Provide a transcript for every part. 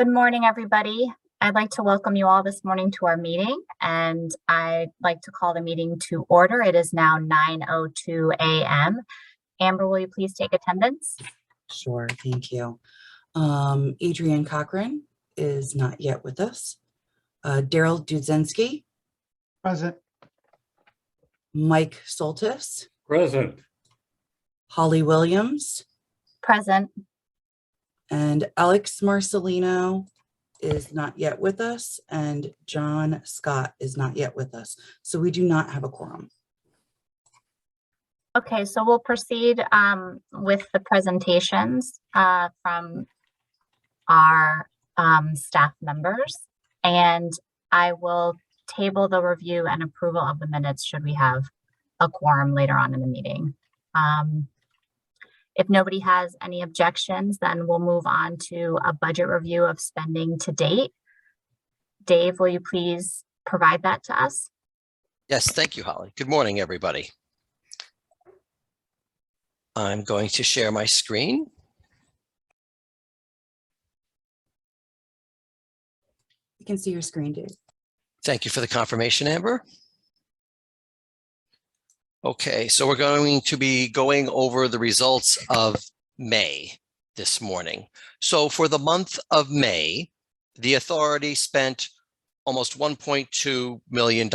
Good morning, everybody. I'd like to welcome you all this morning to our meeting, and I'd like to call the meeting to order. It is now 9:02 a.m. Amber, will you please take attendance? Sure, thank you. Adrienne Cochran is not yet with us. Daryl Dudzinski. Present. Mike Soltis. Present. Holly Williams. Present. And Alex Marcelino is not yet with us, and John Scott is not yet with us. So we do not have a quorum. Okay, so we'll proceed with the presentations from our staff members, and I will table the review and approval of the minutes should we have a quorum later on in the meeting. If nobody has any objections, then we'll move on to a budget review of spending to date. Dave, will you please provide that to us? Yes, thank you, Holly. Good morning, everybody. I'm going to share my screen. You can see your screen, Dave. Thank you for the confirmation, Amber. Okay, so we're going to be going over the results of May this morning. So for the month of May, the authority spent almost $1.2 million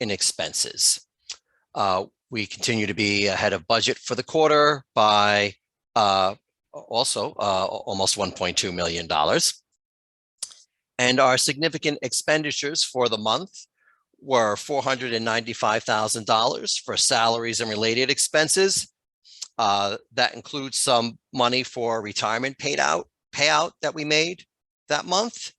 in expenses. We continue to be ahead of budget for the quarter by also almost $1.2 million. And our significant expenditures for the month were $495,000 for salaries and related expenses. That includes some money for retirement payout that we made that month.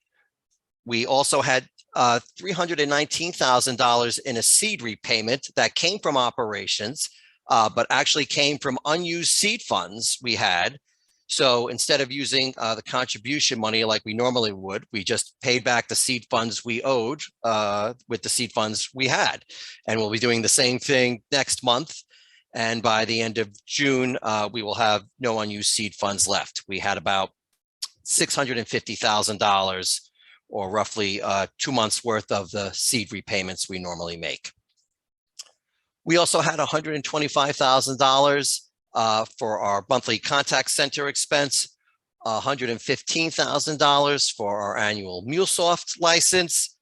We also had $319,000 in a seed repayment that came from operations, but actually came from unused seed funds we had. So instead of using the contribution money like we normally would, we just paid back the seed funds we owed with the seed funds we had. And we'll be doing the same thing next month. And by the end of June, we will have no unused seed funds left. We had about $650,000 or roughly 2 months worth of the seed repayments we normally make. We also had $125,000 for our monthly contact center expense, $115,000 for our annual MuleSoft license.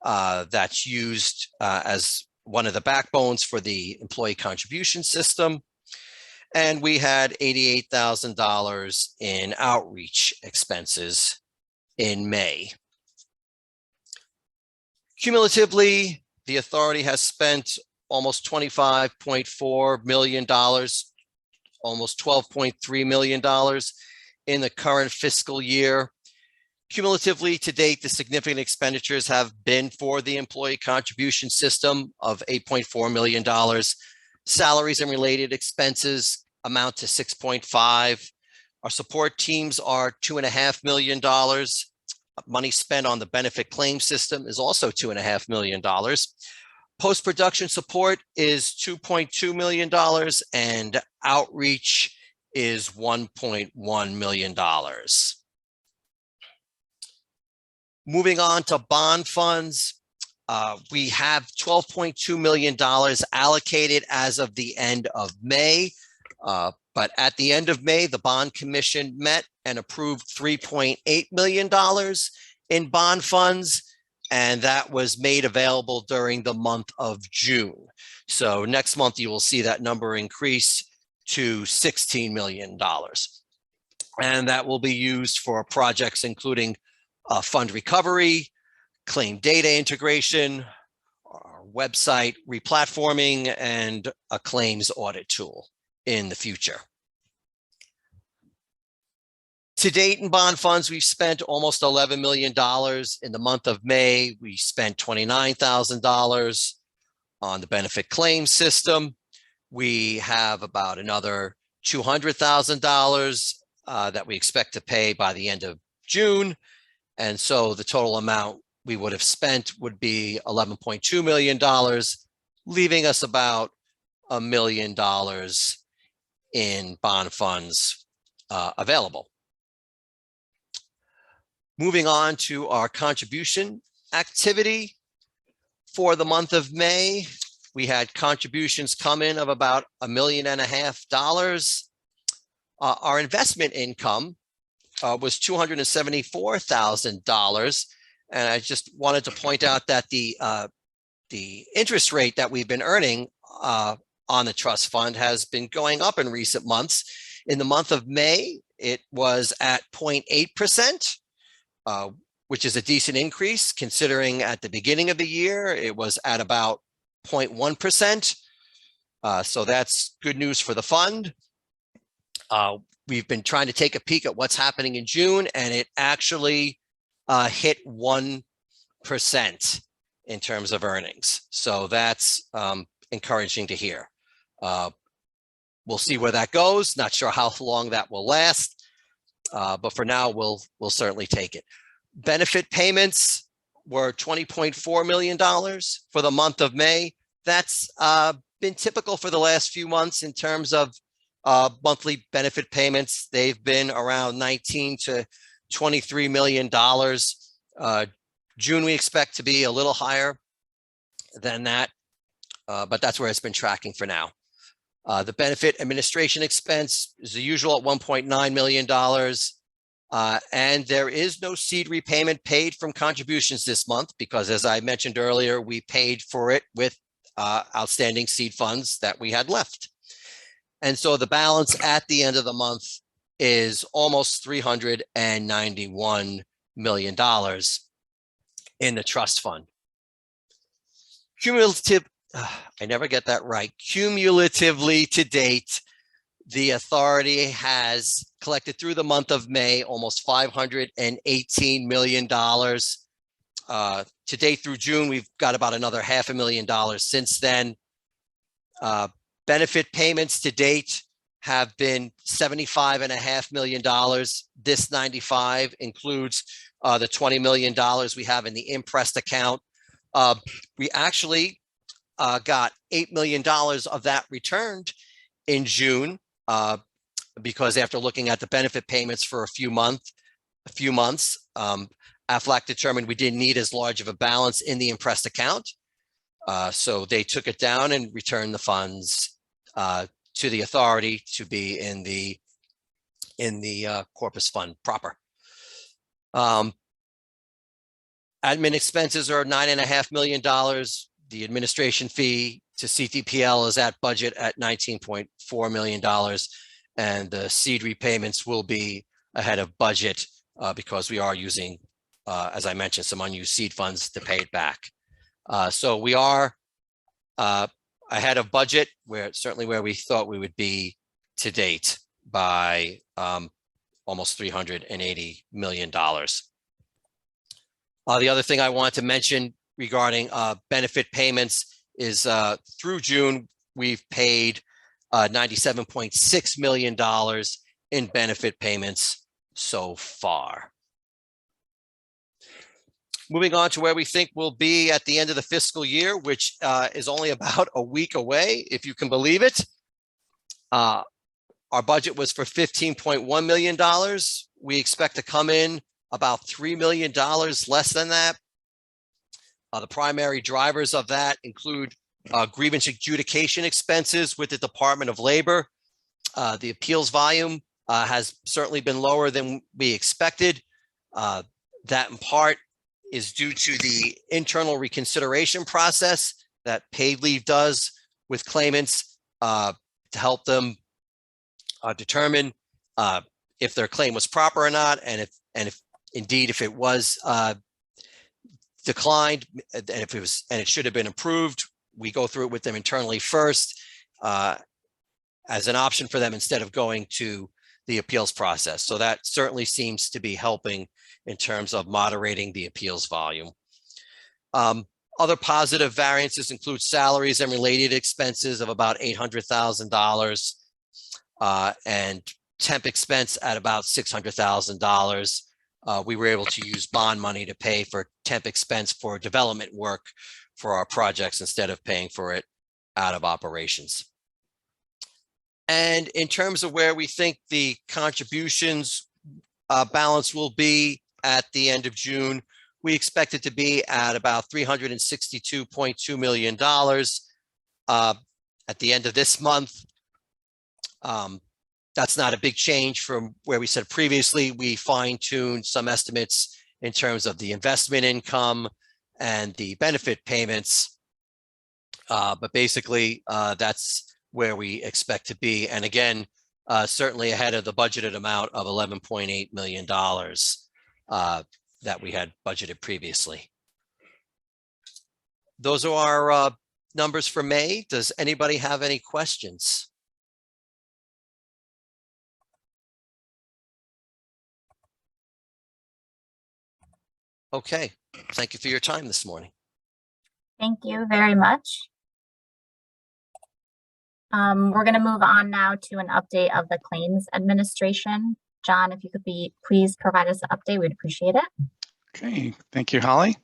That's used as one of the backbones for the employee contribution system. And we had $88,000 in outreach expenses in May. Cumulatively, the authority has spent almost $25.4 million, almost $12.3 million in the current fiscal year. Cumulatively to date, the significant expenditures have been for the employee contribution system of $8.4 million. Salaries and related expenses amount to $6.5. Our support teams are $2.5 million. Money spent on the benefit claim system is also $2.5 million. Post-production support is $2.2 million and outreach is $1.1 million. Moving on to bond funds, we have $12.2 million allocated as of the end of May. But at the end of May, the Bond Commission met and approved $3.8 million in bond funds, and that was made available during the month of June. So next month, you will see that number increase to $16 million. And that will be used for projects including fund recovery, claim data integration, our website replatforming, and a claims audit tool in the future. To date in bond funds, we've spent almost $11 million. In the month of May, we spent $29,000 on the benefit claim system. We have about another $200,000 that we expect to pay by the end of June. And so the total amount we would have spent would be $11.2 million, leaving us about $1 million in bond funds available. Moving on to our contribution activity for the month of May, we had contributions come in of about $1.5 million. Our investment income was $274,000. And I just wanted to point out that the interest rate that we've been earning on the trust fund has been going up in recent months. In the month of May, it was at 0.8%, which is a decent increase considering at the beginning of the year, it was at about 0.1%. So that's good news for the fund. We've been trying to take a peek at what's happening in June, and it actually hit 1% in terms of earnings. So that's encouraging to hear. We'll see where that goes. Not sure how long that will last, but for now, we'll certainly take it. Benefit payments were $20.4 million for the month of May. That's been typical for the last few months in terms of monthly benefit payments. They've been around $19 to $23 million. June, we expect to be a little higher than that, but that's where it's been tracking for now. The benefit administration expense is the usual at $1.9 million. And there is no seed repayment paid from contributions this month because, as I mentioned earlier, we paid for it with outstanding seed funds that we had left. And so the balance at the end of the month is almost $391 million in the trust fund. Cumulative, I never get that right. Cumulatively to date, the authority has collected through the month of May almost $518 million. To date through June, we've got about another $500,000 since then. Benefit payments to date have been $75.5 million. This 95 includes the $20 million we have in the impressed account. We actually got $8 million of that returned in June because after looking at the benefit payments for a few months, AFLAC determined we didn't need as large of a balance in the impressed account. So they took it down and returned the funds to the authority to be in the corpus fund proper. Admin expenses are $9.5 million. The administration fee to CTPL is at budget at $19.4 million. And the seed repayments will be ahead of budget because we are using, as I mentioned, some unused seed funds to pay it back. So we are ahead of budget, certainly where we thought we would be to date by almost $380 million. The other thing I wanted to mention regarding benefit payments is through June, we've paid $97.6 million in benefit payments so far. Moving on to where we think we'll be at the end of the fiscal year, which is only about a week away, if you can believe it. Our budget was for $15.1 million. We expect to come in about $3 million less than that. The primary drivers of that include grievance adjudication expenses with the Department of Labor. The appeals volume has certainly been lower than we expected. That in part is due to the internal reconsideration process that paid leave does with claimants to help them determine if their claim was proper or not, and if indeed if it was declined, and if it was and it should have been approved, we go through it with them internally first as an option for them instead of going to the appeals process. So that certainly seems to be helping in terms of moderating the appeals volume. Other positive variances include salaries and related expenses of about $800,000 and temp expense at about $600,000. We were able to use bond money to pay for temp expense for development work for our projects instead of paying for it out of operations. And in terms of where we think the contributions balance will be at the end of June. We expect it to be at about $362.2 million at the end of this month. That's not a big change from where we said previously. We fine-tuned some estimates in terms of the investment income and the benefit payments. But basically, that's where we expect to be. And again, certainly ahead of the budgeted amount of $11.8 million that we had budgeted previously. Those are our numbers for May. Does anybody have any questions? Okay, thank you for your time this morning. Thank you very much. We're going to move on now to an update of the claims administration. John, if you could please provide us an update, we'd appreciate it. Okay, thank you, Holly.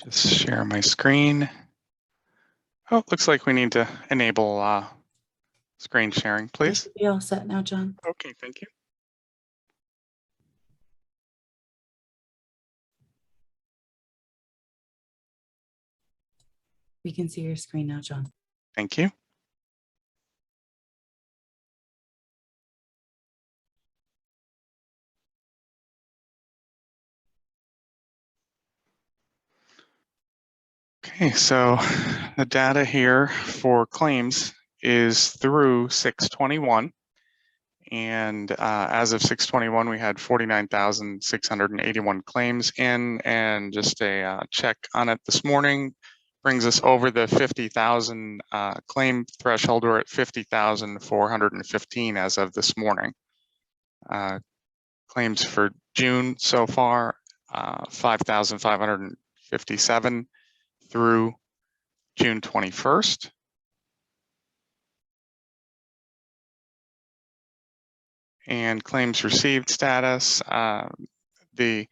Just share my screen. Oh, looks like we need to enable screen sharing, That please. should be all set now, John. Okay, thank you. We can see your screen now, John. Thank you. Okay, so the data here for claims is through 6/21. And as of 6/21, we had 49,681 claims in, and just a check on it this morning brings us over the 50,000 claim threshold. We're at 50,415 as of this morning. Claims for June so far, 5,557 through June 21st. And claims received status, the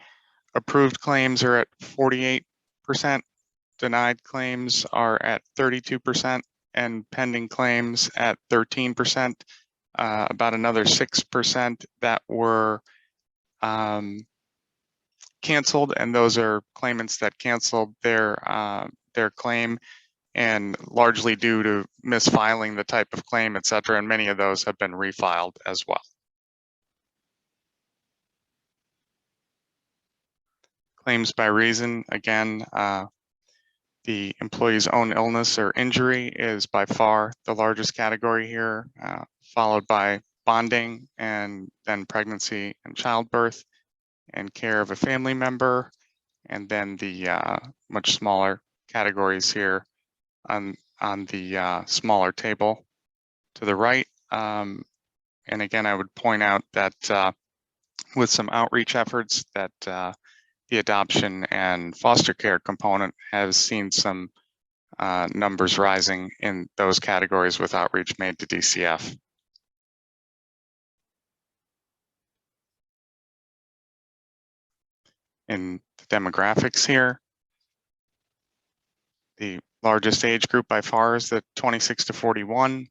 approved claims are at 48%, denied claims are at 32%, and pending claims at 13%. About another 6% that were canceled, and those are claimants that canceled their claim, and largely due to misfiling the type of claim, et cetera, and many of those have been refiled as well. Claims by reason, again, the employee's own illness or injury is by far the largest category here, followed by bonding, and then pregnancy and childbirth, and care of a family member, and then the much smaller categories here on the smaller table to the right. And again, I would point out that with some outreach efforts that the adoption and foster care component has seen some numbers rising in those categories with outreach made to DCF. In the demographics here, the largest age group by far is the 26 to 41,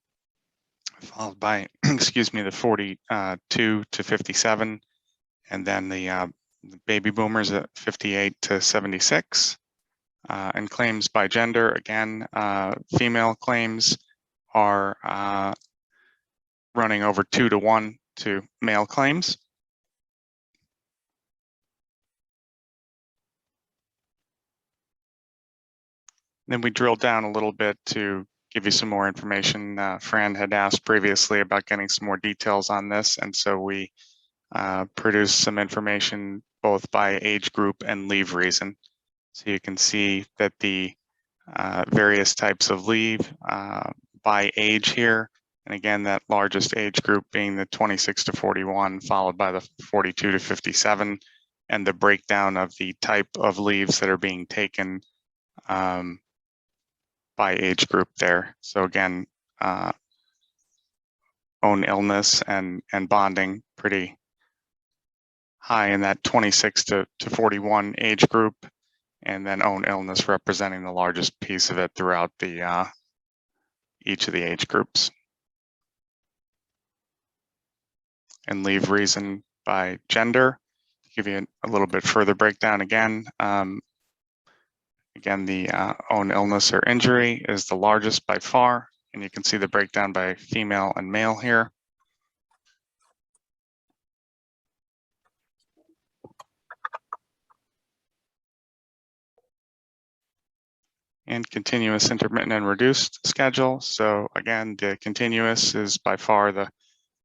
followed by, excuse me, the 42 to 57, and then the baby boomers at 58 to 76. And claims by gender, again, female claims are running over 2 to 1 to male claims. Then we drilled down a little bit to give you some more information. Fran had asked previously about getting some more details on this, and so we produced some information both by age group and leave reason. So you can see that the various types of leave by age here, and again, that largest age group being the 26 to 41, followed by the 42 to 57, and the breakdown of the type of leaves that are being taken by age group there. So again, own illness and bonding pretty high in that 26 to 41 age group, and then own illness representing the largest piece of it throughout the each of the age groups. And leave reason by gender, to give you a little bit further breakdown again. Again, the own illness or injury is the largest by far, and you can see the breakdown by female and male here. And continuous, intermittent, and reduced schedule. So again, the continuous is by far the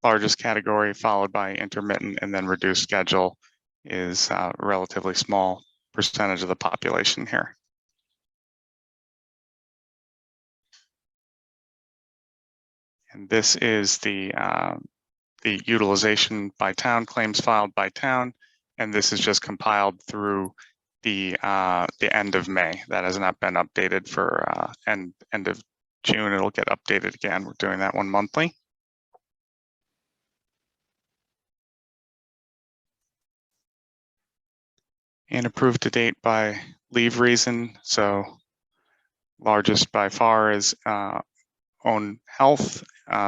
largest category, followed by intermittent, and then reduced schedule is a relatively small percentage of the population here. And this is the utilization by town, claims filed by town, and this is just compiled through the end of May. That has not been updated for end of June. It'll get updated again. We're doing that one monthly. And approved to date by leave reason. So largest by far is own health,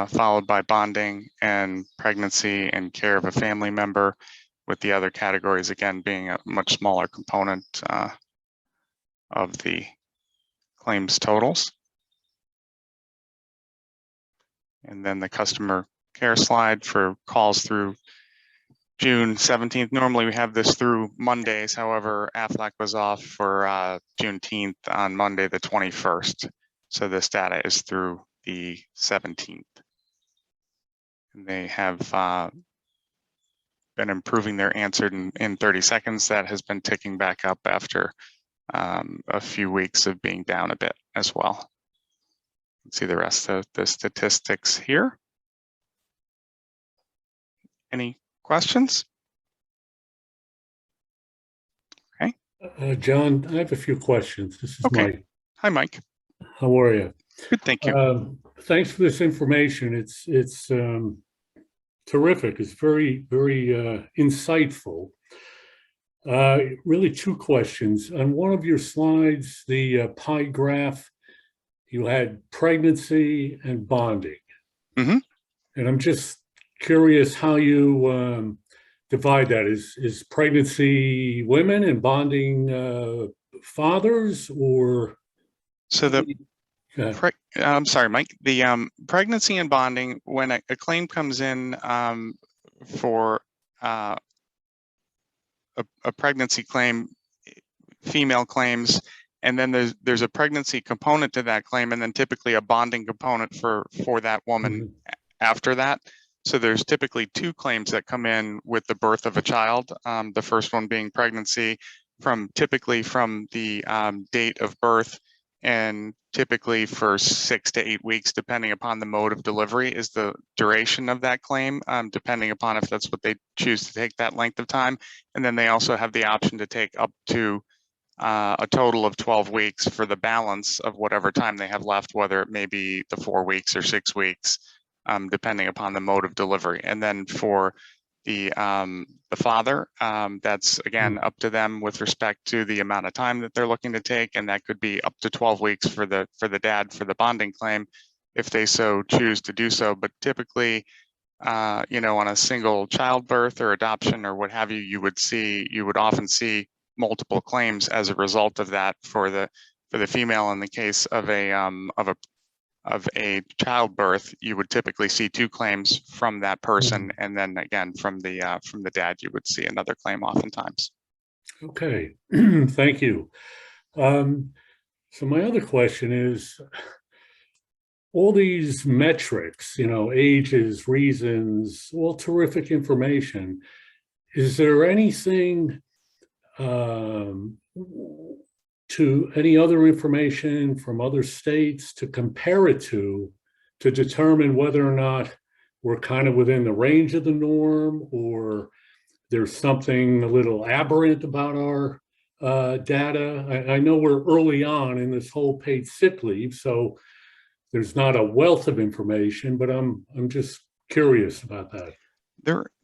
followed by bonding and pregnancy and care of a family member, with the other categories again being a much smaller component of the claims totals. And then the customer care slide for calls through June 17th. Normally we have this through Mondays. However, Aflac was off for Juneteenth on Monday, the 21st. So this data is through the 17th. And they have been improving their answer in 30 seconds. That has been ticking back up after a few weeks of being down a bit as well. Let's see the rest of the statistics here. Any questions? Okay. John, I have a few questions. This is Okay. Mike. Hi, Mike. How are you? Good, thank you. Thanks for this information. It's terrific. It's very, very insightful. Really two questions. On one of your slides, the pie graph, you had pregnancy and bonding. Mm-hmm. And I'm just curious how you divide that. Is pregnancy women and bonding fathers, or? So I'm sorry, Mike. The pregnancy and bonding, when a claim comes in for a pregnancy claim, female claims, and then there's a pregnancy component to that claim, and then typically a bonding component for that woman after that. So there's typically two claims that come in with the birth of a child. The first one being pregnancy, typically from the date of birth, and typically for 6 to 8 weeks, depending upon the mode of delivery, is the duration of that claim, depending upon if that's what they choose to take that length of time. And then they also have the option to take up to a total of 12 weeks for the balance of whatever time they have left, whether it may be the 4 weeks or 6 weeks, depending upon the mode of delivery. And then for the father, that's again up to them with respect to the amount of time that they're looking to take, and that could be up to 12 weeks for the dad for the bonding claim, if they so choose to do so. But typically, on a single childbirth or adoption or what have you, you would often see multiple claims as a result of that for the female. In the case of a childbirth, you would typically see 2 claims from that person, and then again from the dad, you would see another claim oftentimes. Okay, thank you. So my other question is, all these metrics, ages, reasons, all terrific information. Is there anything to any other information from other states to compare it to determine whether or not we're kind of within the range of the norm, or there's something a little aberrant about our data? I know we're early on in this whole paid sick leave, so there's not a wealth of information, but I'm just curious about that.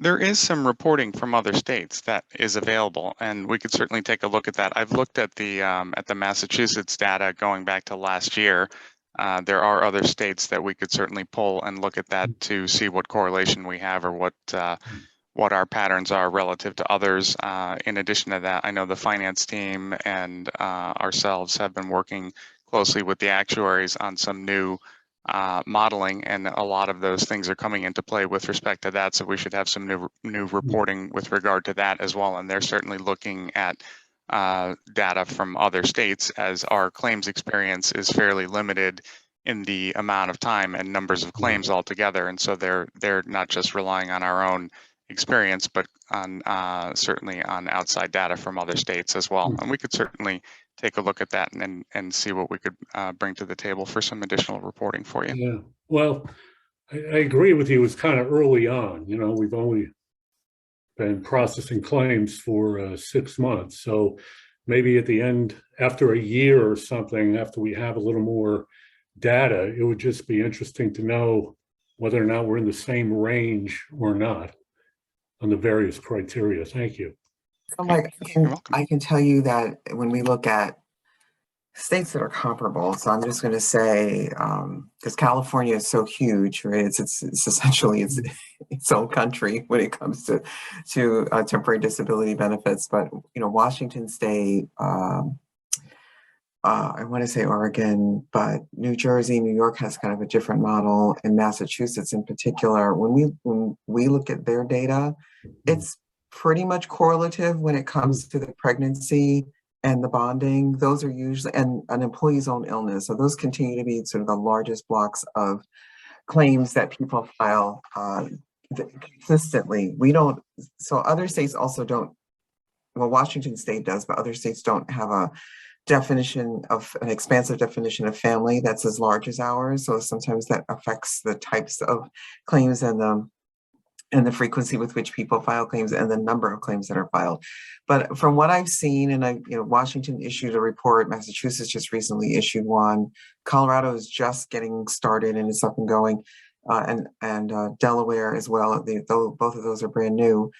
There is some reporting from other states that is available, and we could certainly take a look at that. I've looked at the Massachusetts data going back to last year. There are other states that we could certainly pull and look at that to see what correlation we have, or what our patterns are relative to others. In addition to that, I know the finance team and ourselves have been working closely with the actuaries on some new modeling, and a lot of those things are coming into play with respect to that. So we should have some new reporting with regard to that as well. And they're certainly looking at data from other states, as our claims experience is fairly limited in the amount of time and numbers of claims altogether. And so they're not just relying on our own experience, but on certainly on outside data from other states as well. And we could certainly take a look at that and see what we could bring to the table for some additional reporting for you. Yeah, well, I agree with you. It's kind of early on. You know, we've only been processing claims for 6 months. So maybe at the end, after a year or something, after we have a little more data, it would just be interesting to know whether or not we're in the same range or not on the various criteria. Thank you. So Mike, I can tell you that when we look at states that are comparable, so I'm just going to say, because California is so huge, right? It's essentially its own country when it comes to temporary disability benefits. But you know, Washington State, I want to say Oregon, but New Jersey, New York has kind of a different model, and Massachusetts in particular. When we look at their data, it's pretty much correlative when it comes to the pregnancy and the bonding. Those are usually, and an employee's own illness. So those continue to be sort of the largest blocks of claims that people file consistently. We don't, so other states also don't, well, Washington State does, but other states don't have a definition of an expansive definition of family that's as large as ours. So sometimes that affects the types of claims and the frequency with which people file claims and the number of claims that are filed. But from what I've seen, and Washington issued a report, Massachusetts just recently issued one, Colorado is just getting started and it's up and going, and Delaware as well. Both of those are brand new.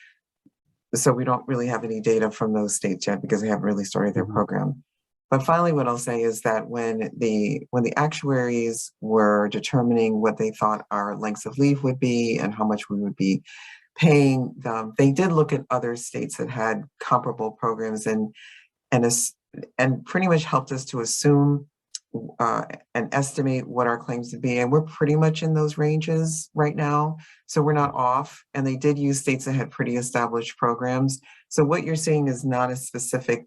So we don't really have any data from those states yet because they haven't really started their program. But finally, what I'll say is that when the actuaries were determining what they thought our lengths of leave would be and how much we would be paying them, they did look at other states that had comparable programs and pretty much helped us to assume and estimate what our claims would be. And we're pretty much in those ranges right now. So we're not off. And they did use states that had pretty established programs. So what you're seeing is not a specific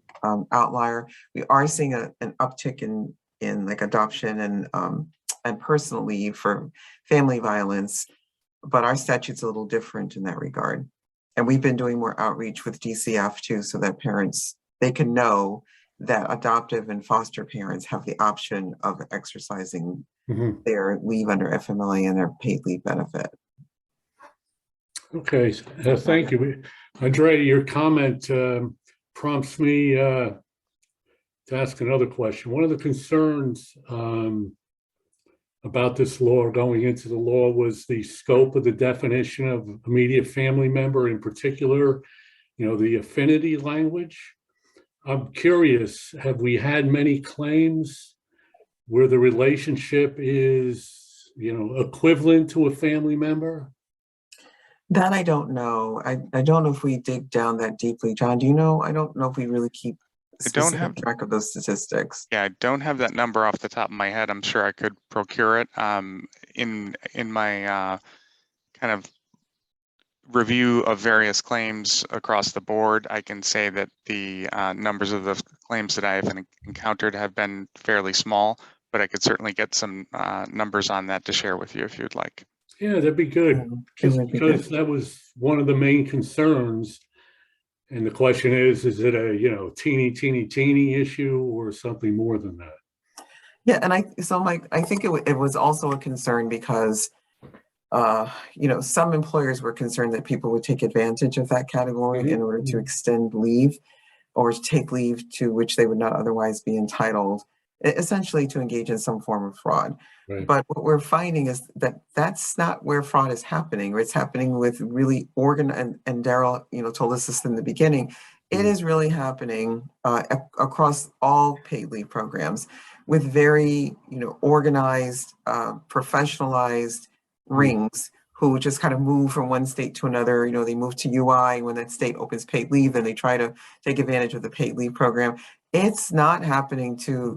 outlier. We are seeing an uptick in like adoption and personal leave for family violence, but our statute's a little different in that regard. And we've been doing more outreach with DCF too, so that parents, they can know that adoptive and foster parents have the option of exercising their leave under FMLA and their paid leave benefit. Okay, thank you. Andrea, your comment prompts me to ask another question. One of the concerns about this law, going into the law, was the scope of the definition of immediate family member, in particular, the affinity language. I'm curious, have we had many claims where the relationship is, equivalent to a family member? That I don't know. I don't know if we dig down that deeply. John, do you know? I don't know if we really keep specific track of those statistics. Yeah, I don't have that number off the top of my head. I'm sure I could procure it. In my kind of review of various claims across the board, I can say that the numbers of the claims that I have encountered have been fairly small, but I could certainly get some numbers on that to share with you if you'd like. Yeah, that'd be good. Just because that was one of the main concerns. And the question is it a teeny issue or something more than that? Yeah, and Mike, I think it was also a concern because some employers were concerned that people would take advantage of that category in order to extend leave or take leave to which they would not otherwise be entitled, essentially to engage in some form of fraud. Right. But what we're finding is that that's not where fraud is happening. It's happening with really and Daryl, told us this in the beginning. It is really happening across all paid leave programs with very, organized, professionalized rings who just kind of move from one state to another. You know, they move to UI when that state opens paid leave, then they try to take advantage of the paid leave program. It's not happening to,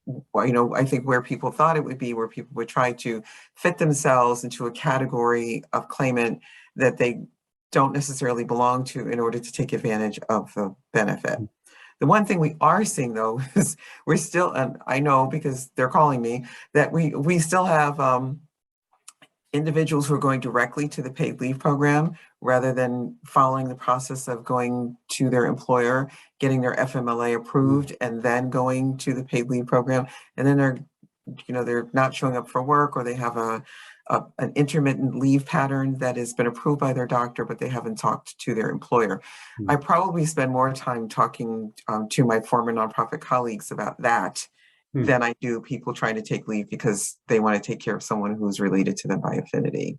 you know, I think where people thought it would be, where people would try to fit themselves into a category of claimant that they don't necessarily belong to in order to take advantage of the benefit. The one thing we are seeing though is we're still, and I know because they're calling me, that we still have individuals who are going directly to the paid leave program rather than following the process of going to their employer, getting their FMLA approved, and then going to the paid leave program. And then they're, you know, they're not showing up for work, or they have an intermittent leave pattern that has been approved by their doctor, but they haven't talked to their employer. I probably spend more time talking to my former nonprofit colleagues about that than I do people trying to take leave because they want to take care of someone who's related to them by affinity.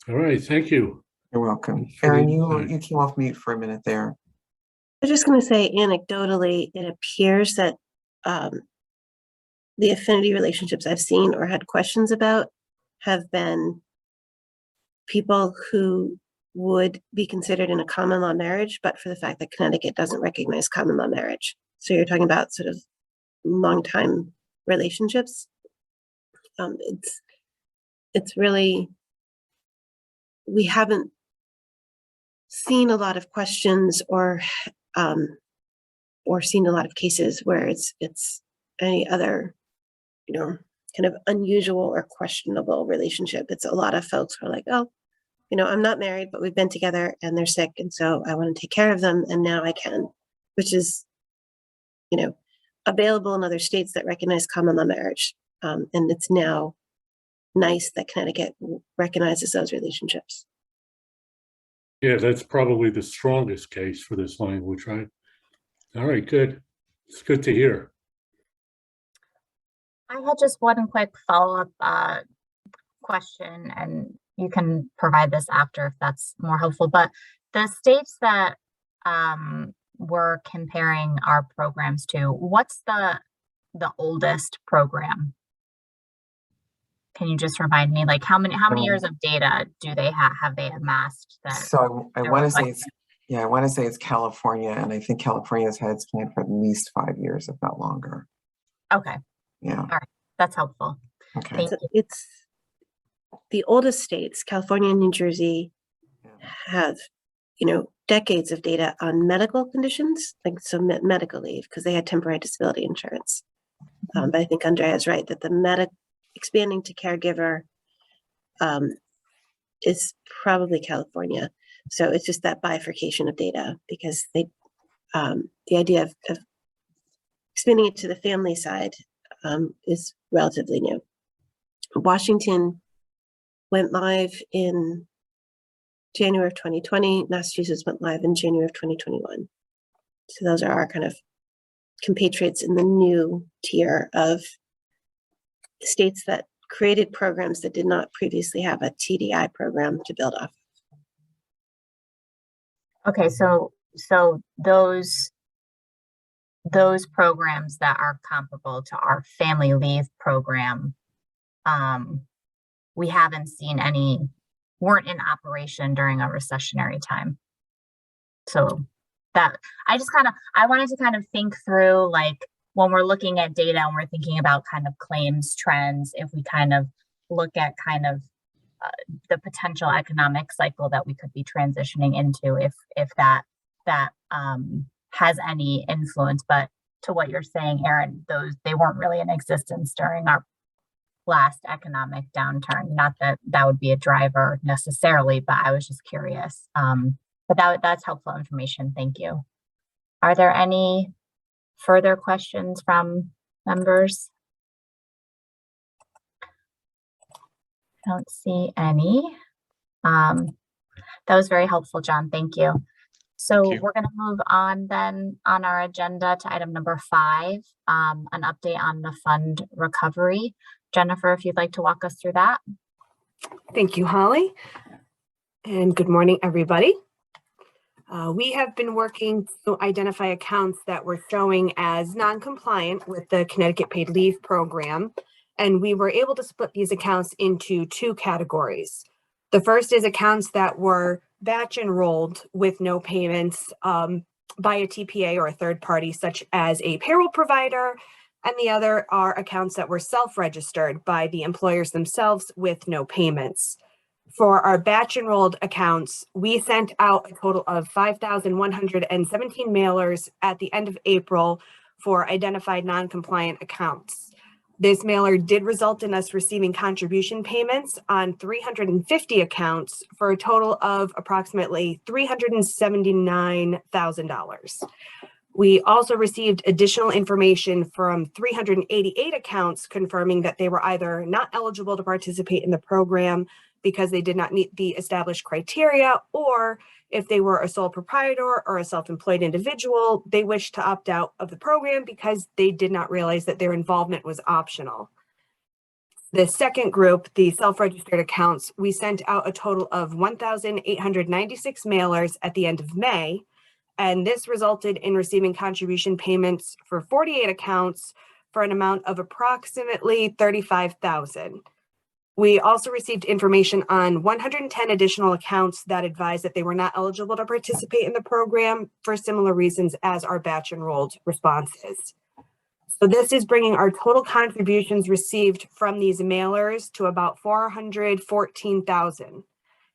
All right, thank you. You're welcome. Erin, you came off mute for a minute there. I was just going to say, anecdotally, it appears that the affinity relationships I've seen or had questions about have been people who would be considered in a common law marriage, but for the fact that Connecticut doesn't recognize common law marriage. So you're talking about sort of long time relationships. It's really, we haven't seen a lot of questions or seen a lot of cases where it's any other, you know, kind of unusual or questionable relationship. It's a lot of folks who are like, oh, you know, I'm not married, but we've been together and they're sick, and so I want to take care of them, and now I can, which is, you know, available in other states that recognize common law marriage. And it's now nice that Connecticut recognizes those relationships. Yeah, that's probably the strongest case for this language, right? All right, good. It's good to hear. I had just one quick follow-up question, and you can provide this after if that's more helpful. But the states that we're comparing our programs to, what's the oldest program? Can you just remind me, like how many years of data do they have they amassed? That so I want to say it's, yeah, I want to say it's California, and I think California's had its plan for at least 5 years, if not longer. Okay. Yeah. All right. That's helpful. Okay. Thank you. It's the oldest states, California and New Jersey, have, you know, decades of data on medical conditions, like so medical leave, because they had temporary disability insurance. But I think Andrea is right that the expanding to caregiver is probably California. So it's just that bifurcation of data, because they the idea of expanding it to the family side is relatively new. Washington went live in January of 2020. Massachusetts went live in January of 2021. So those are our kind of compatriots in the new tier of states that created programs that did not previously have a TDI program to build off. Okay, so those programs that are comparable to our family leave program, we haven't seen any, weren't in operation during a recessionary time. So that I wanted to kind of think through, like when we're looking at data and we're thinking about kind of claims trends, if we kind of look at kind of the potential economic cycle that we could be transitioning into, if that has any influence. But to what you're saying, Erin, they weren't really in existence during our last economic downturn. Not that that would be a driver necessarily, but I was just curious. But that's helpful information. Thank you. Are there any further questions from members? Don't see any. That was very helpful, John. Thank you. So we're going to move on then on our agenda to item number 5, an update on the fund recovery. Jennifer, if you'd like to walk us through that. Thank you, Holly. And good morning, everybody. We have been working to identify accounts that were showing as non-compliant with the Connecticut Paid Leave Program. And we were able to split these accounts into two categories. The first is accounts that were batch enrolled with no payments by a TPA or a third party, such as a payroll provider. And the other are accounts that were self-registered by the employers themselves with no payments. For our batch enrolled accounts, we sent out a total of 5,117 mailers at the end of April for identified non-compliant accounts. This mailer did result in us receiving contribution payments on 350 accounts for a total of approximately $379,000. We also received additional information from 388 accounts confirming that they were either not eligible to participate in the program because they did not meet the established criteria, or if they were a sole proprietor or a self-employed individual, they wished to opt out of the program because they did not realize that their involvement was optional. The second group, the self-registered accounts, we sent out a total of 1,896 mailers at the end of May, and this resulted in receiving contribution payments for 48 accounts for an amount of approximately $35,000. We also received information on 110 additional accounts that advised that they were not eligible to participate in the program for similar reasons as our batch enrolled responses. So this is bringing our total contributions received from these mailers to about 414,000.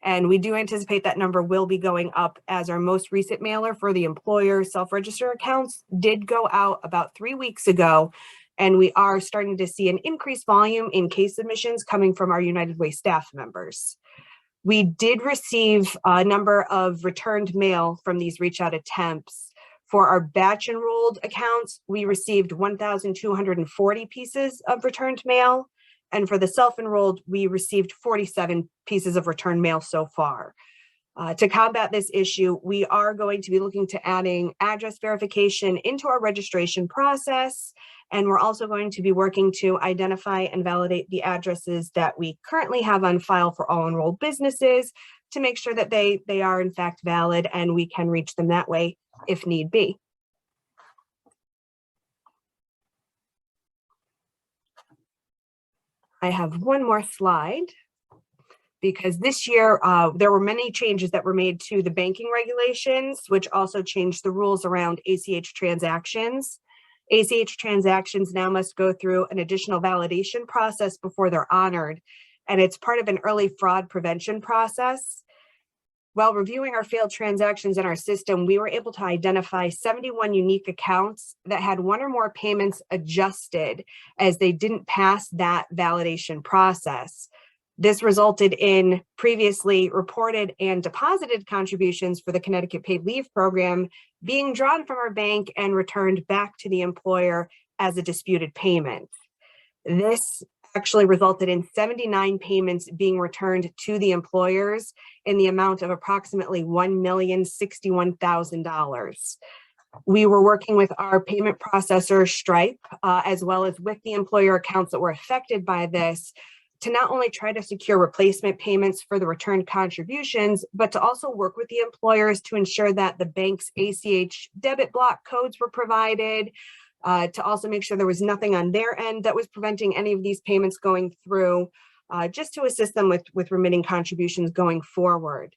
And we do anticipate that number will be going up as our most recent mailer for the employer self-register accounts did go out about 3 weeks ago. And we are starting to see an increased volume in case submissions coming from our United Way staff members. We did receive a number of returned mail from these reach out attempts. For our batch enrolled accounts, we received 1,240 pieces of returned mail. And for the self-enrolled, we received 47 pieces of returned mail so far. To combat this issue, we are going to be looking to adding address verification into our registration process. And we're also going to be working to identify and validate the addresses that we currently have on file for all enrolled businesses to make sure that they are in fact valid and we can reach them that way if need be. I have one more slide because this year there were many changes that were made to the banking regulations, which also changed the rules around ACH transactions. ACH transactions now must go through an additional validation process before they're honored, and it's part of an early fraud prevention process. While reviewing our failed transactions in our system, we were able to identify 71 unique accounts that had one or more payments adjusted as they didn't pass that validation process. This resulted in previously reported and deposited contributions for the Connecticut Paid Leave Program being drawn from our bank and returned back to the employer as a disputed payment. This actually resulted in 79 payments being returned to the employers in the amount of approximately $1,061,000. We were working with our payment processor, Stripe, as well as with the employer accounts that were affected by this, to not only try to secure replacement payments for the returned contributions, but to also work with the employers to ensure that the bank's ACH debit block codes were provided, to also make sure there was nothing on their end that was preventing any of these payments going through, just to assist them with remitting contributions going forward.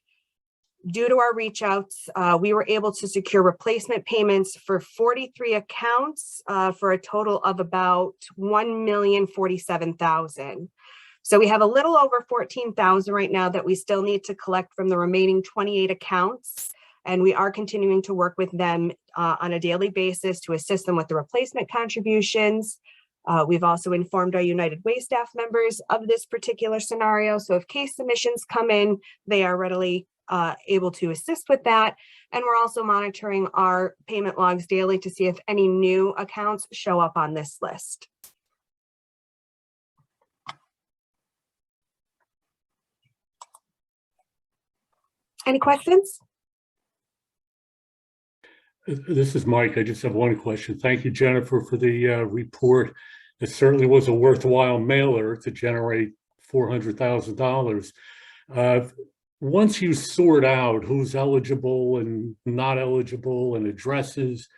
Due to our reach outs, we were able to secure replacement payments for 43 accounts for a total of about $1,047,000. So we have a little over 14,000 right now that we still need to collect from the remaining 28 accounts. And we are continuing to work with them on a daily basis to assist them with the replacement contributions. We've also informed our United Way staff members of this particular scenario. So if case submissions come in, they are readily able to assist with that. And we're also monitoring our payment logs daily to see if any new accounts show up on this list. Any questions? This is Mike. I just have one question. Thank you, Jennifer, for the report. It certainly was a worthwhile mailer to generate $400,000. Once you sort out who's eligible and not eligible and addresses,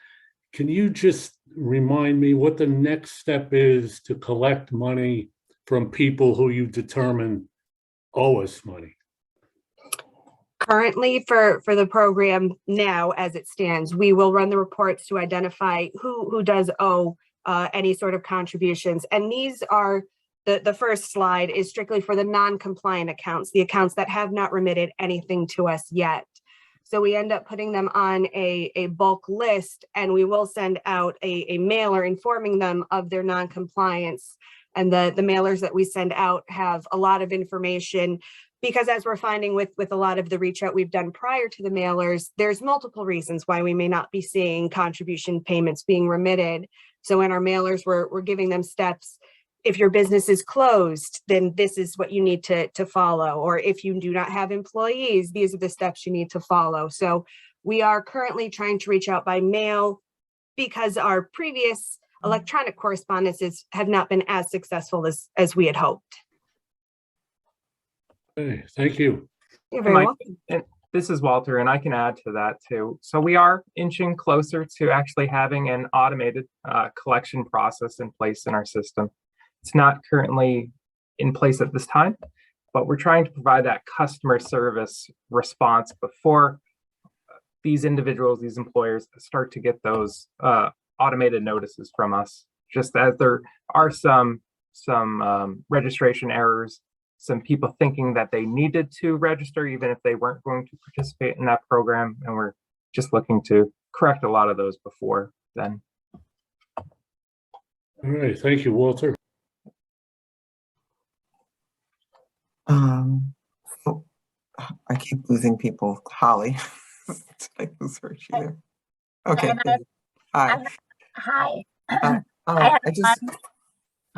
can you just remind me what the next step is to collect money from people who you determine owe us money? Currently, for the program now, as it stands, we will run the reports to identify who does owe any sort of contributions. And these are, the first slide is strictly for the non-compliant accounts, the accounts that have not remitted anything to us yet. So we end up putting them on a bulk list, and we will send out a mailer informing them of their non-compliance. And the mailers that we send out have a lot of information, because as we're finding with a lot of the reach out we've done prior to the mailers, there's multiple reasons why we may not be seeing contribution payments being remitted. So in our mailers, we're giving them steps. If your business is closed, then this is what you need to follow. Or if you do not have employees, these are the steps you need to follow. So we are currently trying to reach out by mail, because our previous electronic correspondences have not been as successful as we had hoped. Okay, thank you. You're very welcome. And this is Walter, and I can add to that too. So we are inching closer to actually having an automated collection process in place in our system. It's not currently in place at this time, but we're trying to provide that customer service response before these individuals, these employers, start to get those automated notices from us. Just as there are some registration errors, some people thinking that they needed to register even if they weren't going to participate in that program, and we're just looking to correct a lot of those before then. All right, thank you, Walter. So I keep losing people. Holly, did I lose her? Is she there? Okay. Hi. Hi. I just.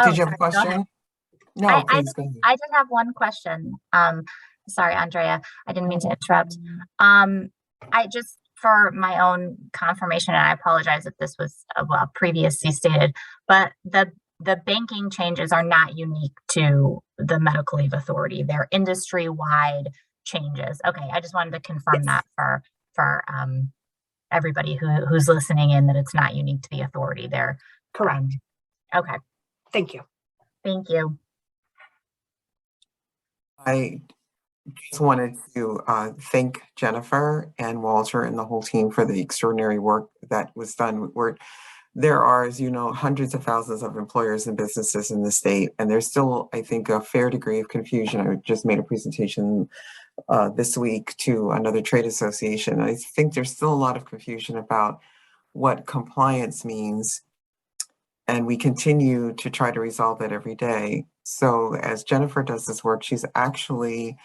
Did you have a sorry, go ahead. question? No, please go ahead. I did have one question. Sorry, Andrea, I didn't mean to interrupt. I just, for my own confirmation, and I apologize if this was previously stated, but the banking changes are not unique to the Medical Leave Authority. They're industry-wide changes. Okay, I just wanted to confirm that for everybody who's listening in, that it's not unique to the authority. They're Correct. Okay. Thank you. Thank you. I just wanted to thank Jennifer and Walter and the whole team for the extraordinary work that was done. There are, as you know, hundreds of thousands of employers and businesses in the state, and there's still, I think, a fair degree of confusion. I just made a presentation this week to another trade association. I think there's still a lot of confusion about what compliance means, and we continue to try to resolve that every day. So as Jennifer does this work, she's actually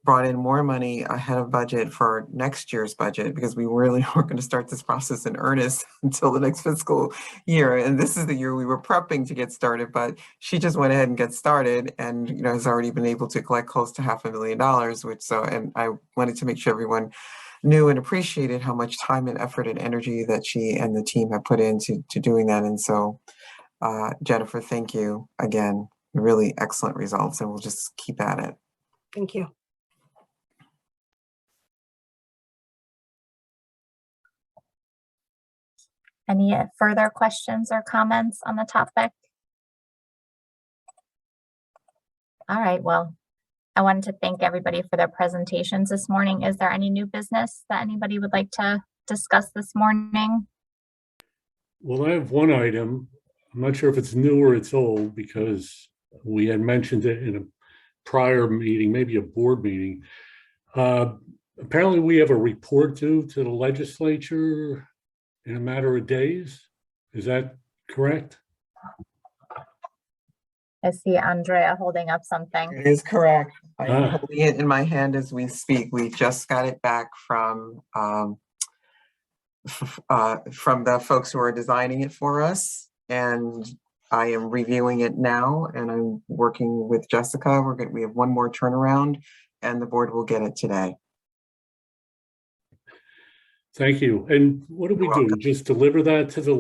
brought in more money ahead of budget for next year's budget, because we really weren't going to start this process in earnest until the next fiscal year. And this is the year we were prepping to get started, but she just went ahead and get started, and has already been able to collect close to $500,000, and I wanted to make sure everyone knew and appreciated how much time and effort and energy that she and the team have put into doing that. And so Jennifer, thank you again. Really excellent results, and we'll just keep at it. Thank you. Any further questions or comments on the topic? All right, well, I wanted to thank everybody for their presentations this morning. Is there any new business that anybody would like to discuss this morning? Well, I have one item. I'm not sure if it's new or it's old, because we had mentioned it in a prior meeting, maybe a board meeting. Apparently we have a report due to the legislature in a matter of days. Is that correct? I see Andrea holding up something. It is correct. I'm holding it in my hand as we speak. We just got it back from the folks who are designing it for us, and I am reviewing it now, and I'm working with Jessica. We have one more turnaround, and the board will get it today. Thank you. And what do we do? We just deliver that to the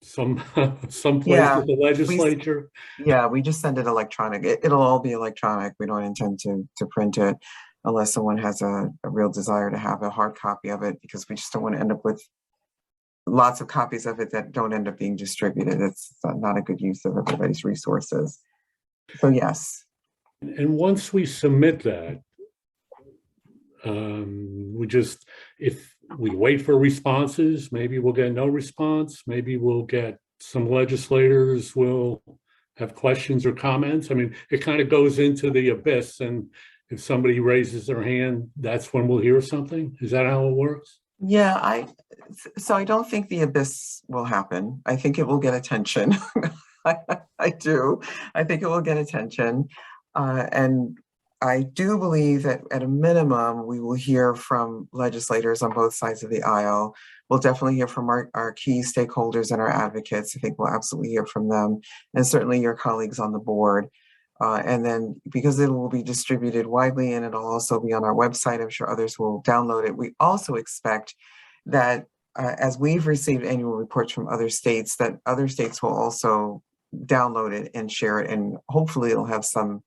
someplace with the legislature? We just send it electronic. It'll all be electronic. We don't intend to print it unless someone has a real desire to have a hard copy of it, because we just don't want to end up with lots of copies of it that don't end up being distributed. It's not a good use of everybody's resources. So yes. And once we submit that, if we wait for responses, maybe we'll get no response, maybe we'll get some legislators will have questions or comments. I mean, it kind of goes into the abyss, and if somebody raises their hand, that's when we'll hear something. Is that how it works? Yeah, so I don't think the abyss will happen. I think it will get attention. I do. I think it will get attention. And I do believe that at a minimum, we will hear from legislators on both sides of the aisle. We'll definitely hear from our key stakeholders and our advocates. I think we'll absolutely hear from them, and certainly your colleagues on the board. And then because it will be distributed widely and it'll also be on our website, I'm sure others will download it. We also expect that as we've received annual reports from other states, that other states will also download it and share it. And hopefully it'll have some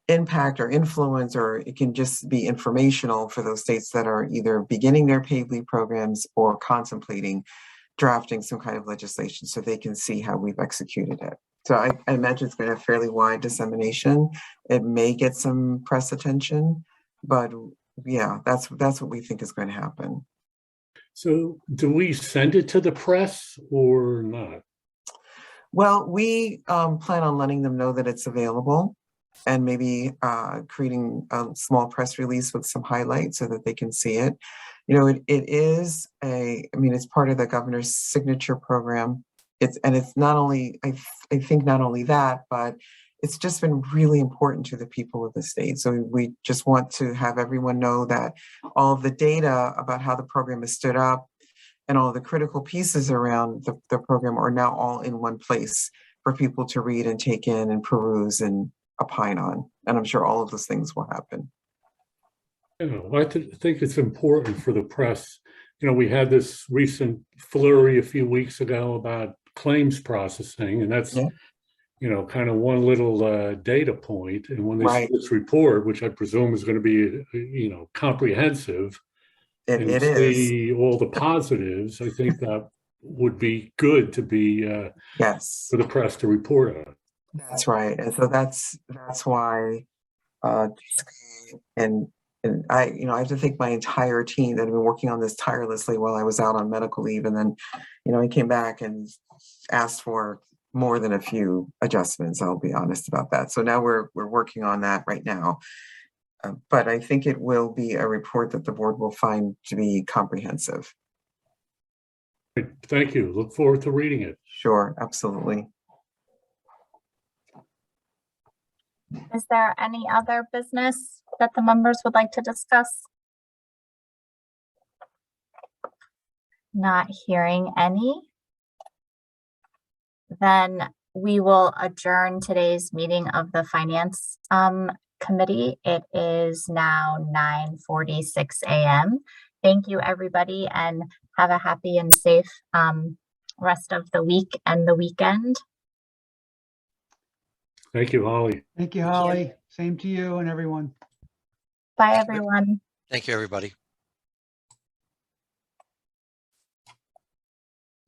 impact or influence, or it can just be informational for those states that are either beginning their paid leave programs or contemplating drafting some kind of legislation so they can see how we've executed it. So I imagine it's going to have fairly wide dissemination. It may get some press attention, but yeah, that's what we think is going to happen. So do we send it to the press or not? Well, we plan on letting them know that it's available, and maybe creating a small press release with some highlights so that they can see it. You know, it is it's part of the governor's signature program. It's not only, I think not only that, but it's just been really important to the people of the state. So we just want to have everyone know that all of the data about how the program is stood up and all the critical pieces around the program are now all in one place for people to read and take in and peruse and opine on. And I'm sure all of those things will happen. I think it's important for the press. You know, we had this recent flurry a few weeks ago about claims processing, and that's, you know, kind of one little data point. And when they see this report, which I presume is going to be, you know, comprehensive, and it is. see all the positives, I think that would be good to be yes, for the press to report on. That's right. And so that's why and I, you know, I have to thank my entire team that have been working on this tirelessly while I was out on medical leave. And then, you know, I came back and asked for more than a few adjustments. I'll be honest about that. So now we're working on that right now. But I think it will be a report that the board will find to be comprehensive. Thank you. Look forward to reading it. Sure, absolutely. Is there any other business that the members would like to discuss? Not hearing any. Then we will adjourn today's meeting of the Finance Committee. It is now 9:46 a.m. Thank you, everybody, and have a happy and safe rest of the week and the weekend. Thank you, Holly. Thank you, Holly. Same to you and everyone. Bye, everyone. Thank you, everybody.